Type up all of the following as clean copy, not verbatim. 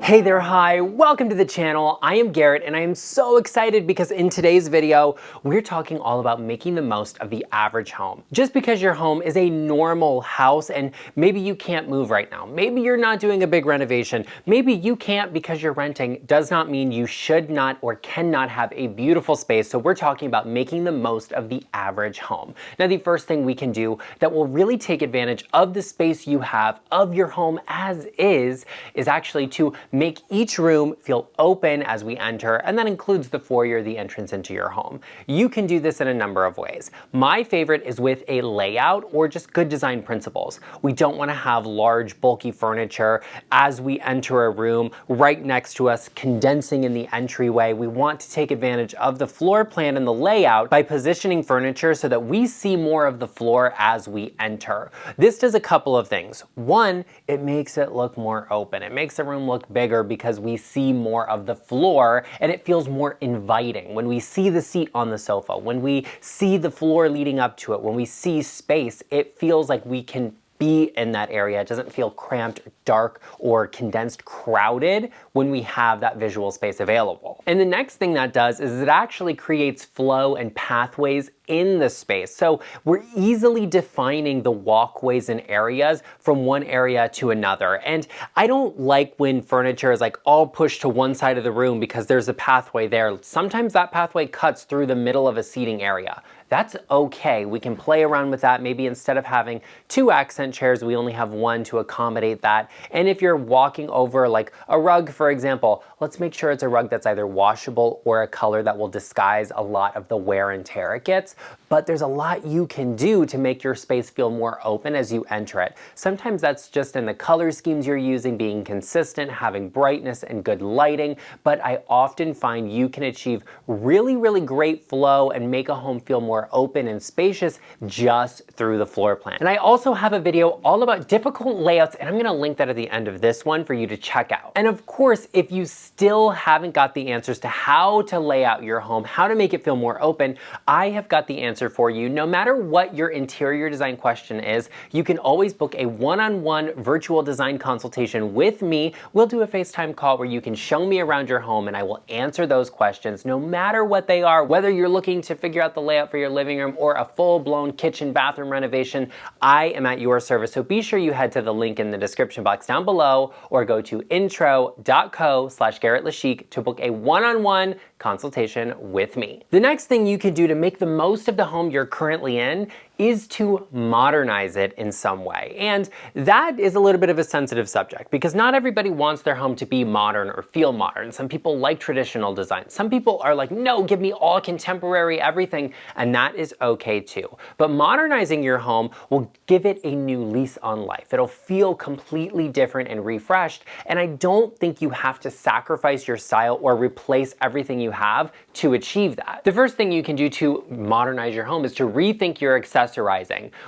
Hey there, hi, welcome to the channel. I am Garrett and I am so excited because in today's video, we're talking all about making the most of the average home. Just because your home is a normal house and maybe you can't move right now, maybe you're not doing a big renovation, maybe you can't because you're renting, does not mean you should not or cannot have a beautiful space. So we're talking about making the most of the average home. Now, the first thing we can do that will really take advantage of the space you have of your home as is actually to make each room feel open as we enter, and that includes the foyer, the entrance into your home. You can do this in a number of ways. My favorite is with a layout or just good design principles. We don't want to have large, bulky furniture as we enter a room right next to us, condensing in the entryway. We want to take advantage of the floor plan and the layout by positioning furniture so that we see more of the floor as we enter. This does a couple of things. One, it makes it look more open. It makes the room look bigger because we see more of the floor and it feels more inviting. When we see the seat on the sofa, when we see the floor leading up to it, when we see space, it feels like we can be in that area. It doesn't feel cramped, dark, or condensed, crowded when we have that visual space available. And the next thing that does is it actually creates flow and pathways in the space. So we're easily defining the walkways and areas from one area to another. And I don't like when furniture is like all pushed to one side of the room because there's a pathway there. Sometimes that pathway cuts through the middle of a seating area. That's okay. We can play around with that. Maybe instead of having two accent chairs, we only have one to accommodate that. And if you're walking over like a rug, for example, let's make sure it's a rug that's either washable or a color that will disguise a lot of the wear and tear it gets. But there's a lot you can do to make your space feel more open as you enter it. Sometimes that's just in the color schemes you're using, being consistent, having brightness and good lighting. But I often find you can achieve really, really great flow and make a home feel more open and spacious just through the floor plan. And I also have a video all about difficult layouts, and I'm gonna link that at the end of this one for you to check out. And of course, if you still haven't got the answers to how to lay out your home, how to make it feel more open, I have got the answer for you. No matter what your interior design question is, you can always book a one-on-one virtual design consultation with me. We'll do a FaceTime call where you can show me around your home and I will answer those questions no matter what they are, whether you're looking to figure out the layout for your living room or a full-blown kitchen bathroom renovation. I am at your service, so be sure you head to the link in the description box down below or go to intro.co/GarrettLeChic to book a one-on-one consultation with me. The next thing you can do to make the most of the home you're currently in is to modernize it in some way. And that is a little bit of a sensitive subject because not everybody wants their home to be modern or feel modern. Some people like traditional design. Some people are like, no, give me all contemporary everything, and that is okay too. But modernizing your home will give it a new lease on life. It'll feel completely different and refreshed, and I don't think you have to sacrifice your style or replace everything you have to achieve that. The first thing you can do to modernize your home is to rethink your accessorizing.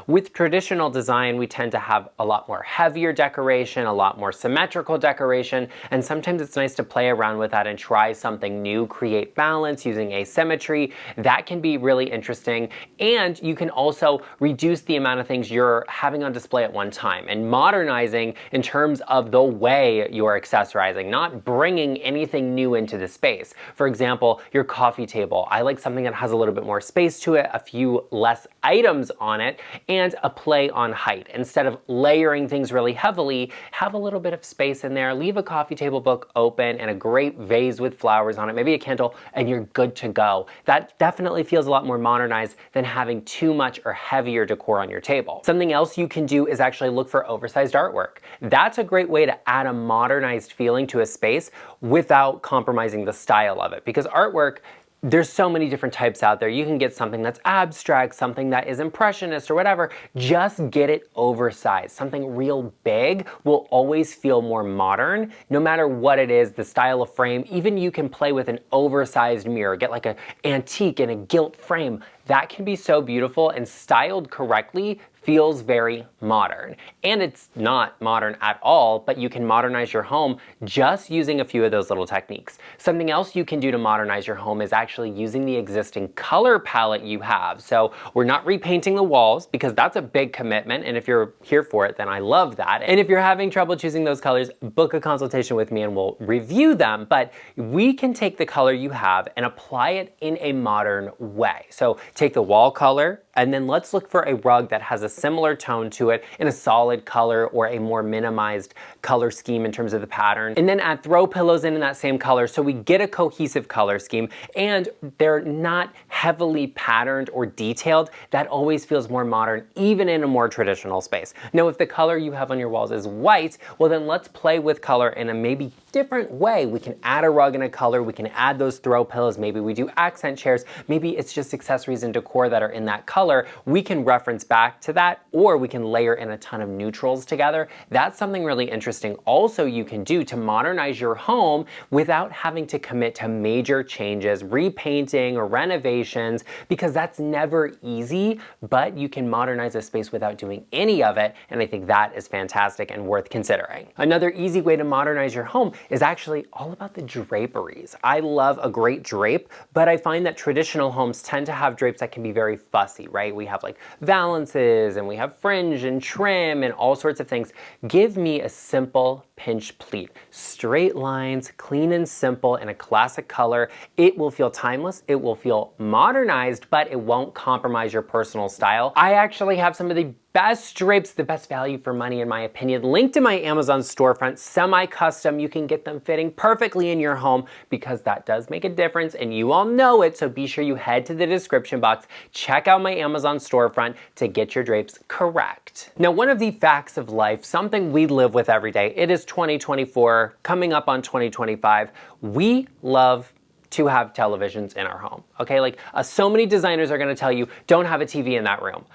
With traditional design, we tend to have a lot more heavier decoration, a lot more symmetrical decoration, and sometimes it's nice to play around with that and try something new, create balance using asymmetry. That can be really interesting, and you can also reduce the amount of things you're having on display at one time and modernizing in terms of the way you're accessorizing, not bringing anything new into the space. For example, your coffee table. I like something that has a little bit more space to it, a few less items on it, and a play on height. Instead of layering things really heavily, have a little bit of space in there, leave a coffee table book open and a great vase with flowers on it, maybe a candle, and you're good to go. That definitely feels a lot more modernized than having too much or heavier decor on your table. Something else you can do is actually look for oversized artwork. That's a great way to add a modernized feeling to a space without compromising the style of it, because artwork, there's so many different types out there. You can get something that's abstract, something that is impressionist or whatever. Just get it oversized. Something real big will always feel more modern, no matter what it is, the style of frame. Even you can play with an oversized mirror. Get like an antique and a gilt frame. that can be so beautiful, and styled correctly feels very modern. And it's not modern at all, but you can modernize your home just using a few of those little techniques. Something else you can do to modernize your home is actually using the existing color palette you have. So we're not repainting the walls, because that's a big commitment, and if you're here for it, then I love that. And if you're having trouble choosing those colors, book a consultation with me and we'll review them. But we can take the color you have and apply it in a modern way. So take the wall color, and then let's look for a rug that has a similar tone to it in a solid color or a more minimized color scheme in terms of the pattern. And then add throw pillows in that same color so we get a cohesive color scheme, and they're not heavily patterned or detailed. That always feels more modern, even in a more traditional space. Now, if the color you have on your walls is white, well then let's play with color in a maybe different way. We can add a rug in a color, we can add those throw pillows, maybe we do accent chairs, maybe it's just accessories and decor that are in that color. We can reference back to that, or we can layer in a ton of neutrals together. That's something really interesting also you can do to modernize your home without having to commit to major changes, repainting or renovations, because that's never easy, but you can modernize a space without doing any of it, and I think that is fantastic and worth considering. Another easy way to modernize your home is actually all about the draperies. I love a great drape, but I find that traditional homes tend to have drapes that can be very fussy, right? We have like valances, and we have fringe and trim and all sorts of things. Give me a simple pinch pleat. Straight lines, clean and simple, in a classic color. It will feel timeless, it will feel modernized, but it won't compromise your personal style. I actually have some of the best drapes, the best value for money in my opinion, linked to my Amazon storefront, semi-custom. You can get them fitting perfectly in your home, because that does make a difference and you all know it, so be sure you head to the description box, check out my Amazon storefront to get your drapes correct. Now, one of the facts of life, something we live with every day, it is 2024, coming up on 2025, we love to have televisions in our home, okay? Like so many designers are gonna tell you, don't have a TV in that room.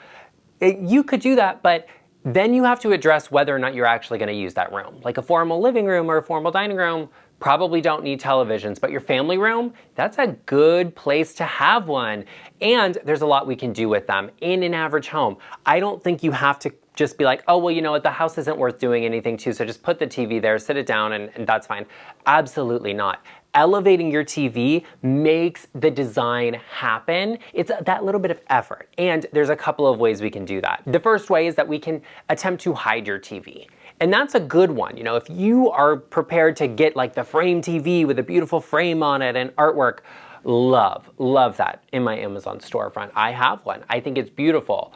You could do that, but then you have to address whether or not you're actually going to use that room. Like a formal living room or a formal dining room probably don't need televisions, but your family room, that's a good place to have one. And there's a lot we can do with them in an average home. I don't think you have to just be like, oh, well, you know what, the house isn't worth doing anything to, so just put the TV there, sit it down, and that's fine. Absolutely not. Elevating your TV makes the design happen. It's that little bit of effort. And there's a couple of ways we can do that. The first way is that we can attempt to hide your TV. And that's a good one. You know, if you are prepared to get like the frame TV with a beautiful frame on it and artwork, love that in my Amazon storefront. I have one. I think it's beautiful.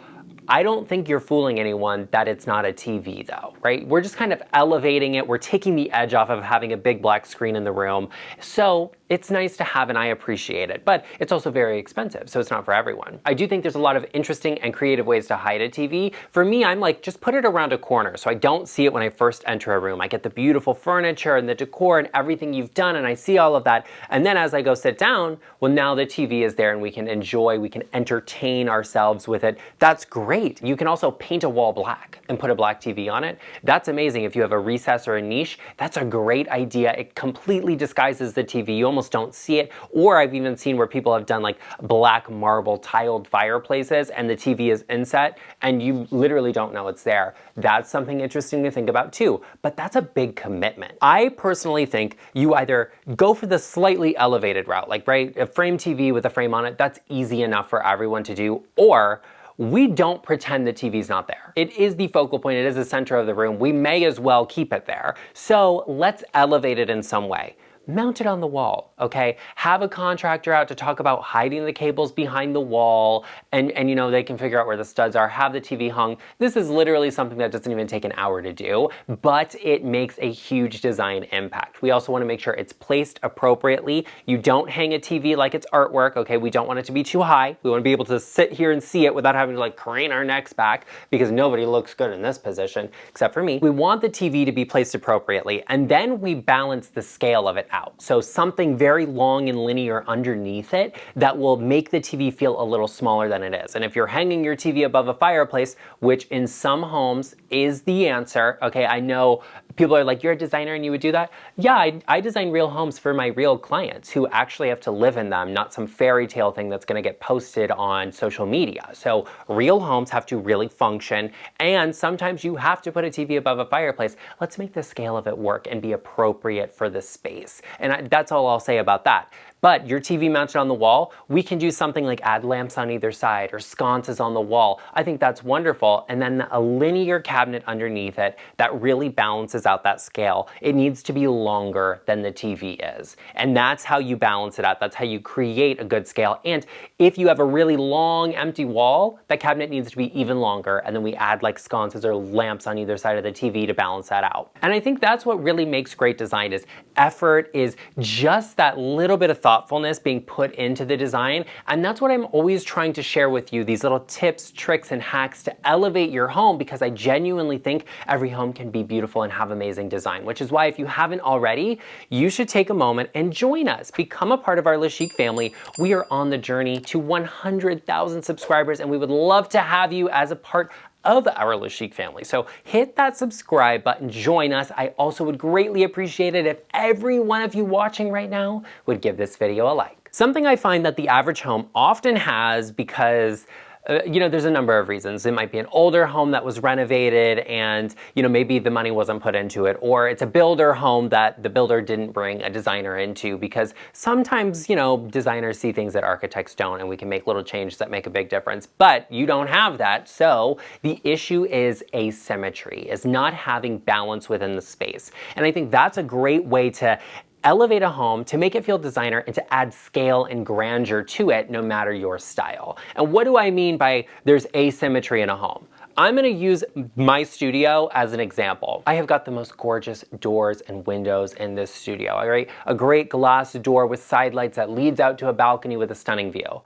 I don't think you're fooling anyone that it's not a TV though, right? We're just kind of elevating it. We're taking the edge off of having a big black screen in the room. So it's nice to have and I appreciate it, but it's also very expensive, so it's not for everyone. I do think there's a lot of interesting and creative ways to hide a TV. For me, I'm like, just put it around a corner so I don't see it when I first enter a room. I get the beautiful furniture and the decor and everything you've done, and I see all of that. And then as I go sit down, well, now the TV is there and we can enjoy, we can entertain ourselves with it. That's great. You can also paint a wall black and put a black TV on it. That's amazing. If you have a recess or a niche, that's a great idea. It completely disguises the TV. You almost don't see it. Or I've even seen where people have done like black marble tiled fireplaces and the TV is inset and you literally don't know it's there. That's something interesting to think about too, but that's a big commitment. I personally think you either go for the slightly elevated route, like right, a frame TV with a frame on it, that's easy enough for everyone to do, or we don't pretend the TV's not there. It is the focal point, it is the center of the room. We may as well keep it there. So let's elevate it in some way. Mount it on the wall, okay? Have a contractor out to talk about hiding the cables behind the wall and you know, they can figure out where the studs are, have the TV hung. This is literally something that doesn't even take an hour to do, but it makes a huge design impact. We also wanna make sure it's placed appropriately. You don't hang a TV like it's artwork, okay? We don't want it to be too high. We wanna be able to sit here and see it without having to like crane our necks back because nobody looks good in this position, except for me. We want the TV to be placed appropriately and then we balance the scale of it out. out. So something very long and linear underneath it that will make the TV feel a little smaller than it is. And if you're hanging your TV above a fireplace, which in some homes is the answer, okay, I know people are like, you're a designer and you would do that? Yeah, I design real homes for my real clients who actually have to live in them, not some fairy tale thing that's gonna get posted on social media. So real homes have to really function, and sometimes you have to put a TV above a fireplace. Let's make the scale of it work and be appropriate for the space. And that's all I'll say about that. But your TV mounted on the wall, we can do something like add lamps on either side or sconces on the wall. I think that's wonderful. And then a linear cabinet underneath it that really balances out that scale. It needs to be longer than the TV is. And that's how you balance it out. That's how you create a good scale. And if you have a really long empty wall, that cabinet needs to be even longer. And then we add like sconces or lamps on either side of the TV to balance that out. And I think that's what really makes great design is effort, is just that little bit of thoughtfulness being put into the design. And that's what I'm always trying to share with you, these little tips, tricks, and hacks to elevate your home, because I genuinely think every home can be beautiful and have amazing design, which is why if you haven't already, you should take a moment and join us. Become a part of our LeChic family. We are on the journey to 100,000 subscribers, and we would love to have you as a part of our LeChic family. So hit that subscribe button, join us. I also would greatly appreciate it if every one of you watching right now would give this video a like. Something I find that the average home often has, because there's a number of reasons. It might be an older home that was renovated and, maybe the money wasn't put into it, or it's a builder home that the builder didn't bring a designer into, because sometimes, designers see things that architects don't, and we can make little changes that make a big difference, but you don't have that. So the issue is asymmetry, is not having balance within the space. And I think that's a great way to elevate a home, to make it feel designer, and to add scale and grandeur to it, no matter your style. And what do I mean by there's asymmetry in a home? I'm gonna use my studio as an example. I have got the most gorgeous doors and windows in this studio, all right? A great glass door with side lights that leads out to a balcony with a stunning view.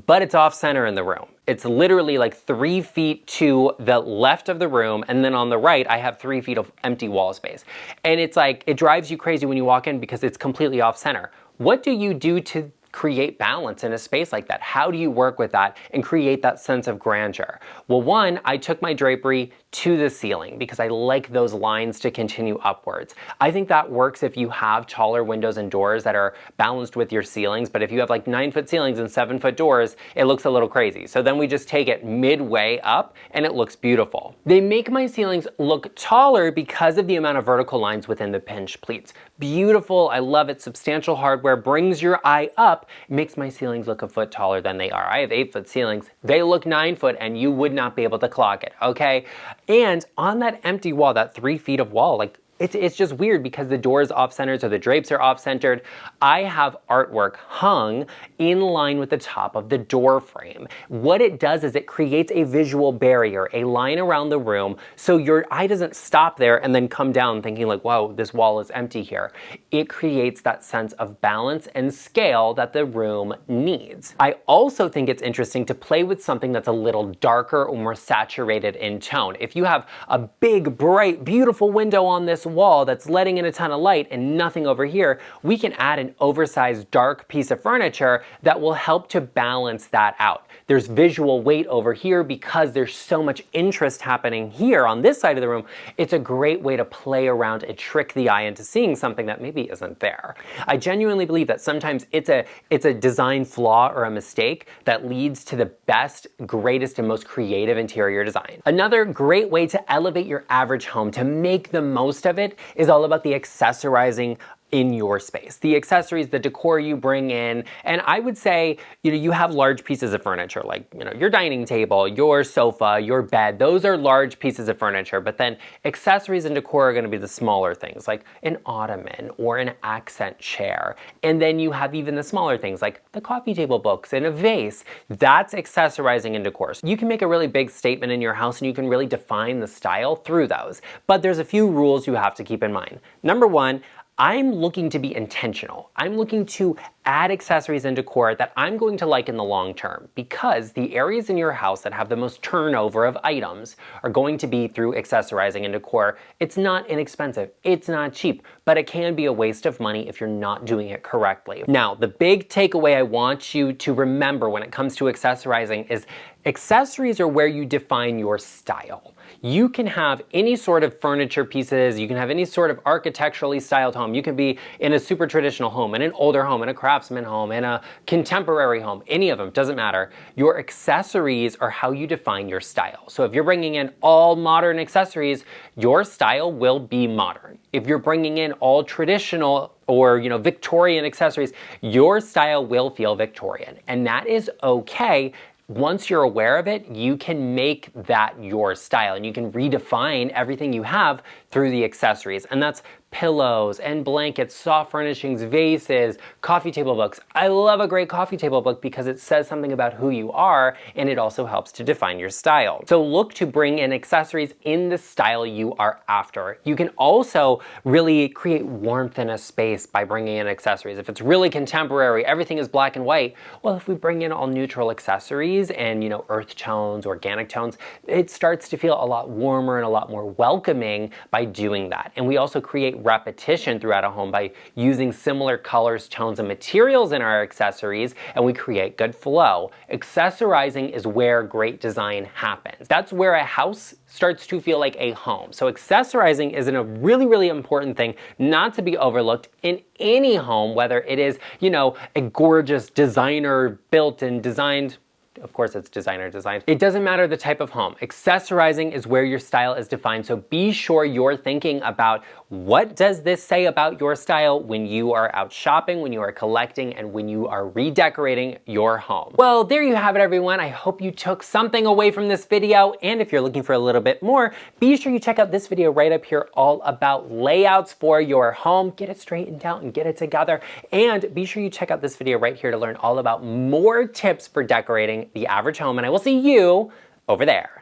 But it's off center in the room. It's literally like 3 feet to the left of the room, and then on the right, I have 3 feet of empty wall space. And it's like, it drives you crazy when you walk in because it's completely off center. What do you do to create balance in a space like that? How do you work with that and create that sense of grandeur? Well, one, I took my drapery to the ceiling because I like those lines to continue upwards. I think that works if you have taller windows and doors that are balanced with your ceilings, but if you have like 9-foot ceilings and 7-foot doors, it looks a little crazy. So then we just take it midway up and it looks beautiful. They make my ceilings look taller because of the amount of vertical lines within the pinch pleats. Beautiful, I love it. Substantial hardware brings your eye up, makes my ceilings look a foot taller than they are. I have 8-foot ceilings. They look 9-foot and you would not be able to clock it, okay? And on that empty wall, that 3 feet of wall, like it's just weird because the door is off-centered, so the drapes are off-centered. I have artwork hung in line with the top of the door frame. What it does is it creates a visual barrier, a line around the room, so your eye doesn't stop there and then come down thinking like, wow, this wall is empty here. It creates that sense of balance and scale that the room needs. I also think it's interesting to play with something that's a little darker or more saturated in tone. If you have a big, bright, beautiful window on this wall that's letting in a ton of light and nothing over here, we can add an oversized dark piece of furniture that will help to balance that out. There's visual weight over here because there's so much interest happening here on this side of the room. It's a great way to play around and trick the eye into seeing something that maybe isn't there. I genuinely believe that sometimes it's a design flaw or a mistake that leads to the best, greatest, and most creative interior design. Another great way to elevate your average home, to make the most of it, is all about the accessorizing in your space. The accessories, the decor you bring in, and I would say, you have large pieces of furniture, like, your dining table, your sofa, your bed, those are large pieces of furniture, but then accessories and decor are gonna be the smaller things, like an ottoman or an accent chair. And then you have even the smaller things, like the coffee table books and a vase. That's accessorizing and decor. So you can make a really big statement in your house and you can really define the style through those. But there's a few rules you have to keep in mind. Number one, I'm looking to be intentional. I'm looking to add accessories and decor that I'm going to like in the long term, because the areas in your house that have the most turnover of items are going to be through accessorizing and decor. It's not inexpensive, it's not cheap, but it can be a waste of money if you're not doing it correctly. Now, the big takeaway I want you to remember when it comes to accessorizing is accessories are where you define your style. You can have any sort of furniture pieces, you can have any sort of architecturally styled home. You can be in a super traditional home, in an older home, in a craftsman home, in a contemporary home, any of them, doesn't matter. Your accessories are how you define your style. So if you're bringing in all modern accessories, your style will be modern. If you're bringing in all traditional or Victorian accessories, your style will feel Victorian. And that is okay. Once you're aware of it, you can make that your style and you can redefine everything you have through the accessories. And that's pillows and blankets, soft furnishings, vases, coffee table books. I love a great coffee table book because it says something about who you are, and it also helps to define your style. So look to bring in accessories in the style you are after. You can also really create warmth in a space by bringing in accessories. If it's really contemporary, everything is black and white, well, if we bring in all neutral accessories and earth tones, organic tones, it starts to feel a lot warmer and a lot more welcoming by doing that. And we also create repetition throughout a home by using similar colors, tones, and materials in our accessories, and we create good flow. Accessorizing is where great design happens. That's where a house starts to feel like a home. So accessorizing is a really, really important thing not to be overlooked in any home, whether it is, a gorgeous designer built and designed. Of course, it's designer designed. It doesn't matter the type of home. Accessorizing is where your style is defined. So be sure you're thinking about what does this say about your style when you are out shopping, when you are collecting, and when you are redecorating your home. Well, there you have it, everyone. I hope you took something away from this video. And if you're looking for a little bit more, be sure you check out this video right up here all about layouts for your home. Get it straightened out and get it together. And be sure you check out this video right here to learn all about more tips for decorating the average home. And I will see you over there.